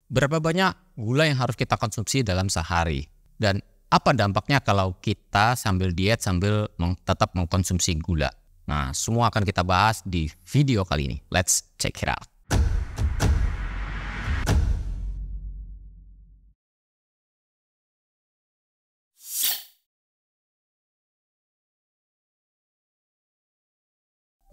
Berapa banyak gula yang harus kita konsumsi dalam sehari? Dan apa dampaknya kalau kita sambil diet sambil tetap mengkonsumsi gula? Nah, semua akan kita bahas di video kali ini. Let's check it out.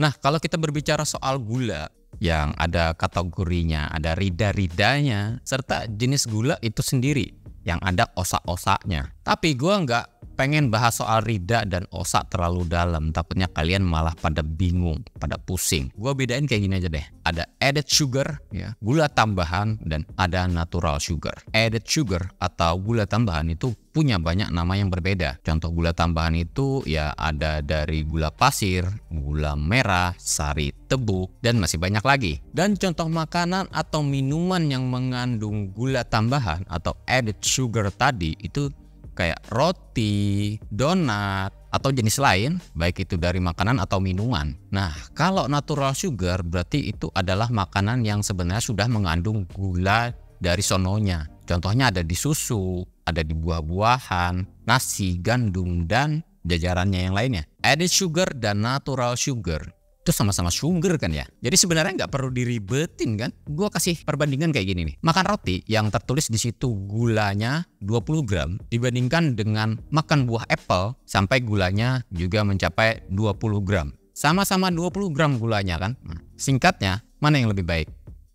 Nah, kalau kita berbicara soal gula yang ada kategorinya, ada rida-ridanya, serta jenis gula itu sendiri yang ada osak-osaknya. Tapi gue nggak pengen bahas soal rida dan osak terlalu dalam, takutnya kalian malah pada bingung, pada pusing. Gue bedain kayak gini aja deh. Ada added sugar, ya, gula tambahan, dan ada natural sugar. Added sugar atau gula tambahan itu punya banyak nama yang berbeda. Contoh gula tambahan itu ya ada dari gula pasir, gula merah, sari tebu, dan masih banyak lagi. Dan contoh makanan atau minuman yang mengandung gula tambahan atau added sugar tadi itu kayak roti, donat, atau jenis lain, baik itu dari makanan atau minuman. Nah, kalau natural sugar berarti itu adalah makanan yang sebenarnya sudah mengandung gula dari sononya. Contohnya ada di susu, ada di buah-buahan, nasi, gandum, dan jajarannya yang lainnya. Added sugar dan natural sugar itu sama-sama sugar kan ya. Jadi sebenarnya nggak perlu diribetin kan. Gua kasih perbandingan kayak gini nih. Makan roti yang tertulis di situ gulanya 20 gram dibandingkan dengan makan buah apple sampai gulanya juga mencapai 20 gram. Sama-sama 20 gram gulanya kan. Singkatnya, mana yang lebih baik?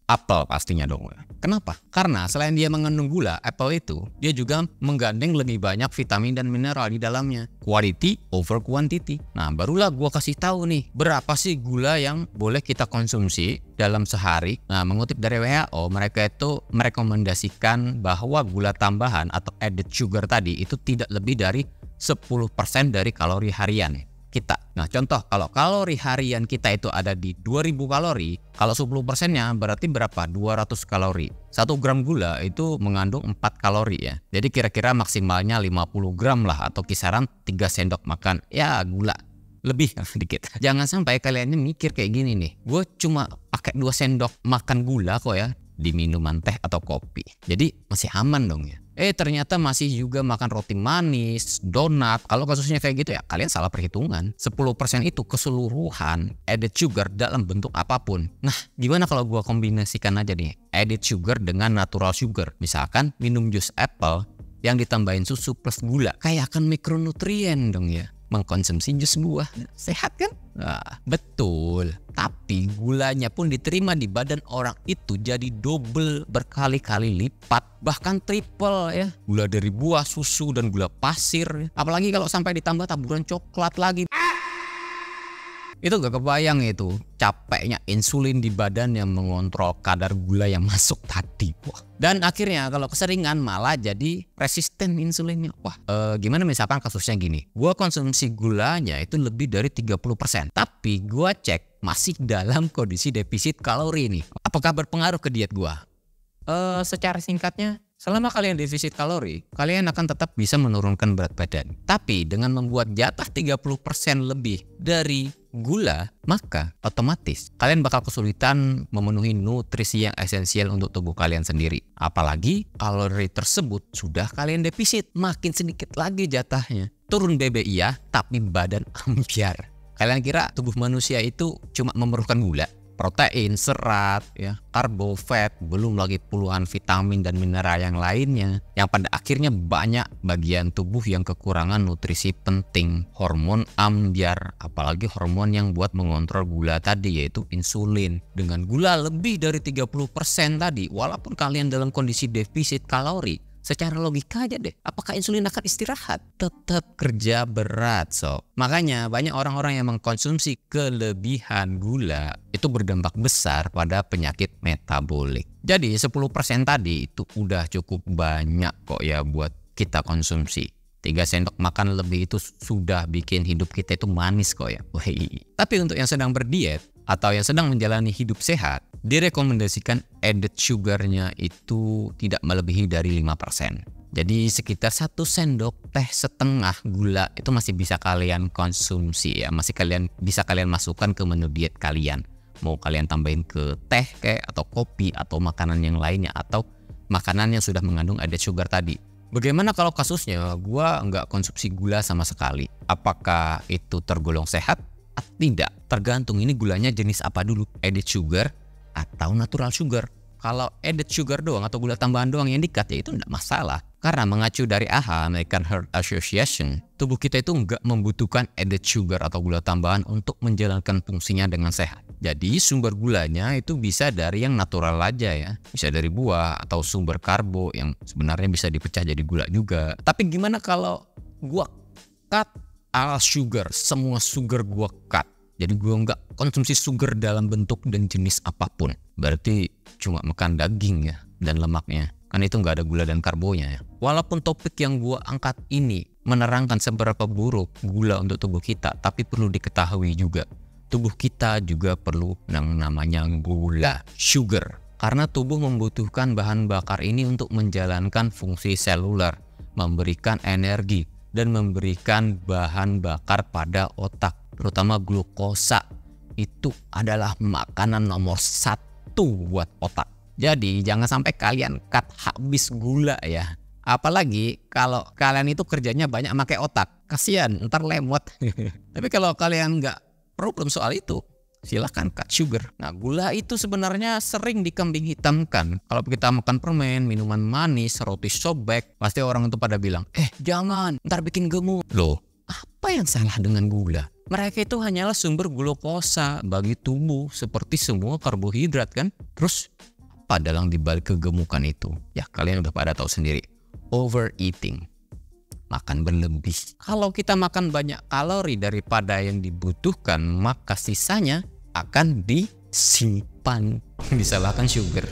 Apel pastinya dong. Kenapa? Karena selain dia mengandung gula, apel itu dia juga menggandeng lebih banyak vitamin dan mineral di dalamnya. Quality over quantity. Nah, barulah gua kasih tahu nih berapa sih gula yang boleh kita konsumsi dalam sehari. Nah, mengutip dari WHO, mereka itu merekomendasikan bahwa gula tambahan atau added sugar tadi itu tidak lebih dari 10% dari kalori harian kita. Nah, contoh kalau kalori harian kita itu ada di 2000 kalori, kalau 10%-nya berarti berapa? 200 kalori. 1 gram gula itu mengandung 4 kalori ya. Jadi kira-kira maksimalnya 50 gram lah atau kisaran 3 sendok makan. Ya, gula lebih sedikit. Jangan sampai kalian mikir kayak gini nih. Gue cuma pakai 2 sendok makan gula kok ya di minuman teh atau kopi. Jadi masih aman dong ya. Ternyata masih juga makan roti manis, donat. Kalau kasusnya kayak gitu ya kalian salah perhitungan. 10% itu keseluruhan added sugar dalam bentuk apapun. Nah, gimana kalau gua kombinasikan aja nih added sugar dengan natural sugar. Misalkan minum jus apple yang ditambahin susu plus gula. Kayak akan mikronutrien dong ya. Mengkonsumsi jus buah. Sehat kan? Nah, betul. Tapi gulanya pun diterima di badan orang itu jadi double, berkali-kali lipat, bahkan triple ya. Gula dari buah, susu, dan gula pasir. Apalagi kalau sampai ditambah taburan coklat lagi. Itu gak kebayang itu capeknya insulin di badan yang mengontrol kadar gula yang masuk tadi. Wah. Dan akhirnya kalau keseringan malah jadi resisten insulinnya. Wah, gimana misalkan kasusnya gini. Gua konsumsi gulanya itu lebih dari 30%. Tapi gua cek masih dalam kondisi defisit kalori nih. Apakah berpengaruh ke diet gua? Secara singkatnya, selama kalian defisit kalori, kalian akan tetap bisa menurunkan berat badan. Tapi dengan membuat jatah 30% lebih dari gula, maka otomatis kalian bakal kesulitan memenuhi nutrisi yang esensial untuk tubuh kalian sendiri. Apalagi kalori tersebut sudah kalian defisit, makin sedikit lagi jatahnya. Turun BBI ya, tapi badan ambiar. Kalian kira tubuh manusia itu cuma memerlukan gula? Protein, serat, ya, karbo, fat, belum lagi puluhan vitamin dan mineral yang lainnya. Yang pada akhirnya banyak bagian tubuh yang kekurangan nutrisi penting. Hormon ambyar, apalagi hormon yang buat mengontrol gula tadi yaitu insulin. Dengan gula lebih dari 30% tadi, walaupun kalian dalam kondisi defisit kalori, secara logika aja deh, apakah insulin akan istirahat? Tetap kerja berat sob. Makanya banyak orang-orang yang mengkonsumsi kelebihan gula itu berdampak besar pada penyakit metabolik. Jadi 10% tadi itu udah cukup banyak kok ya buat kita konsumsi. 3 sendok makan lebih itu sudah bikin hidup kita itu manis kok ya. Tapi untuk yang sedang berdiet atau yang sedang menjalani hidup sehat, direkomendasikan added sugarnya itu tidak melebihi dari 5%. Jadi sekitar 1 sendok teh setengah gula itu masih bisa kalian konsumsi ya, masih bisa kalian masukkan ke menu diet kalian. Mau kalian tambahin ke teh kayak atau kopi atau makanan yang lainnya atau makanan yang sudah mengandung added sugar tadi. Bagaimana kalau kasusnya gua nggak konsumsi gula sama sekali? Apakah itu tergolong sehat? Tidak, tergantung ini gulanya jenis apa dulu, added sugar atau natural sugar. Kalau added sugar doang atau gula tambahan doang yang di-cut ya itu tidak masalah. Karena mengacu dari AHA, American Heart Association, tubuh kita itu nggak membutuhkan added sugar atau gula tambahan untuk menjalankan fungsinya dengan sehat. Jadi sumber gulanya itu bisa dari yang natural aja ya. Bisa dari buah atau sumber karbo yang sebenarnya bisa dipecah jadi gula juga. Tapi gimana kalau gua cut all sugar, semua sugar gua cut. Jadi gue nggak konsumsi sugar dalam bentuk dan jenis apapun. Berarti cuma makan daging ya dan lemaknya. Kan itu nggak ada gula dan karbonya ya. Walaupun topik yang gue angkat ini menerangkan seberapa buruk gula untuk tubuh kita, tapi perlu diketahui juga tubuh kita juga perlu yang namanya gula, sugar. Karena tubuh membutuhkan bahan bakar ini untuk menjalankan fungsi seluler, memberikan energi, dan memberikan bahan bakar pada otak. Terutama glukosa itu adalah makanan nomor 1 buat otak. Jadi jangan sampai kalian cut habis gula ya. Apalagi kalau kalian itu kerjanya banyak pakai otak. Kasian, ntar lemot. Tapi kalau kalian nggak problem soal itu, silahkan cut sugar. Nah, gula itu sebenarnya sering dikambing hitamkan. Kalau kita makan permen, minuman manis, roti sobek, pasti orang itu pada bilang, jangan, ntar bikin gemuk. Loh, apa yang salah dengan gula? Mereka itu hanyalah sumber glukosa bagi tubuh seperti semua karbohidrat kan. Terus apa dalang dibalik kegemukan itu? Ya kalian udah pada tahu sendiri. Overeating. Makan berlebih. Kalau kita makan banyak kalori daripada yang dibutuhkan, maka sisanya akan disimpan. Disalahkan sugar.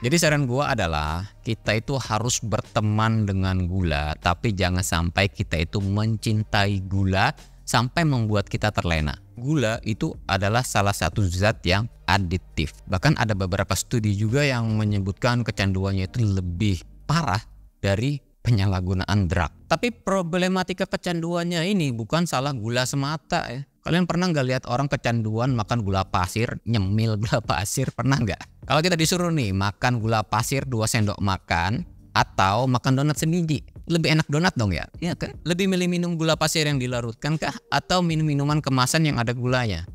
Jadi saran gua adalah kita itu harus berteman dengan gula, tapi jangan sampai kita itu mencintai gula sampai membuat kita terlena. Gula itu adalah salah satu zat yang adiktif. Bahkan ada beberapa studi juga yang menyebutkan kecanduannya itu lebih parah dari penyalahgunaan drug. Tapi problematika kecanduannya ini bukan salah gula semata ya. Kalian pernah nggak lihat orang kecanduan makan gula pasir, nyemil gula pasir? Pernah nggak? Kalau kita disuruh nih makan gula pasir 2 sendok makan atau makan donat semiji, lebih enak donat dong ya? Iya kan? Lebih milih minum gula pasir yang dilarutkan kah? Atau minum minuman kemasan yang ada gulanya?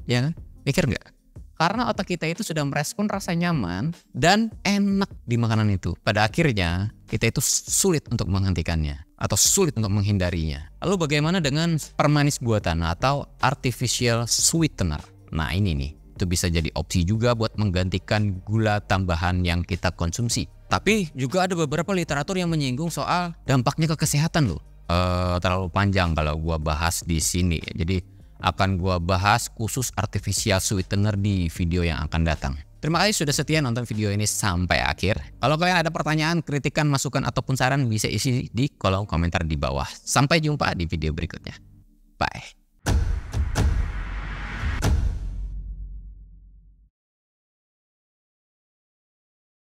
Ya kan? Pikir nggak? Karena otak kita itu sudah merespon rasa nyaman dan enak di makanan itu. Pada akhirnya kita itu sulit untuk menghentikannya atau sulit untuk menghindarinya. Lalu bagaimana dengan permanis buatan atau artificial sweetener? Nah ini nih, itu bisa jadi opsi juga buat menggantikan gula tambahan yang kita konsumsi. Tapi juga ada beberapa literatur yang menyinggung soal dampaknya ke kesehatan loh. Terlalu panjang kalau gua bahas di sini. Jadi akan gua bahas khusus artificial sweetener di video yang akan datang. Terima kasih sudah setia nonton video ini sampai akhir. Kalau kalian ada pertanyaan, kritikan, masukan ataupun saran bisa isi di kolom komentar di bawah. Sampai jumpa di video berikutnya. Bye.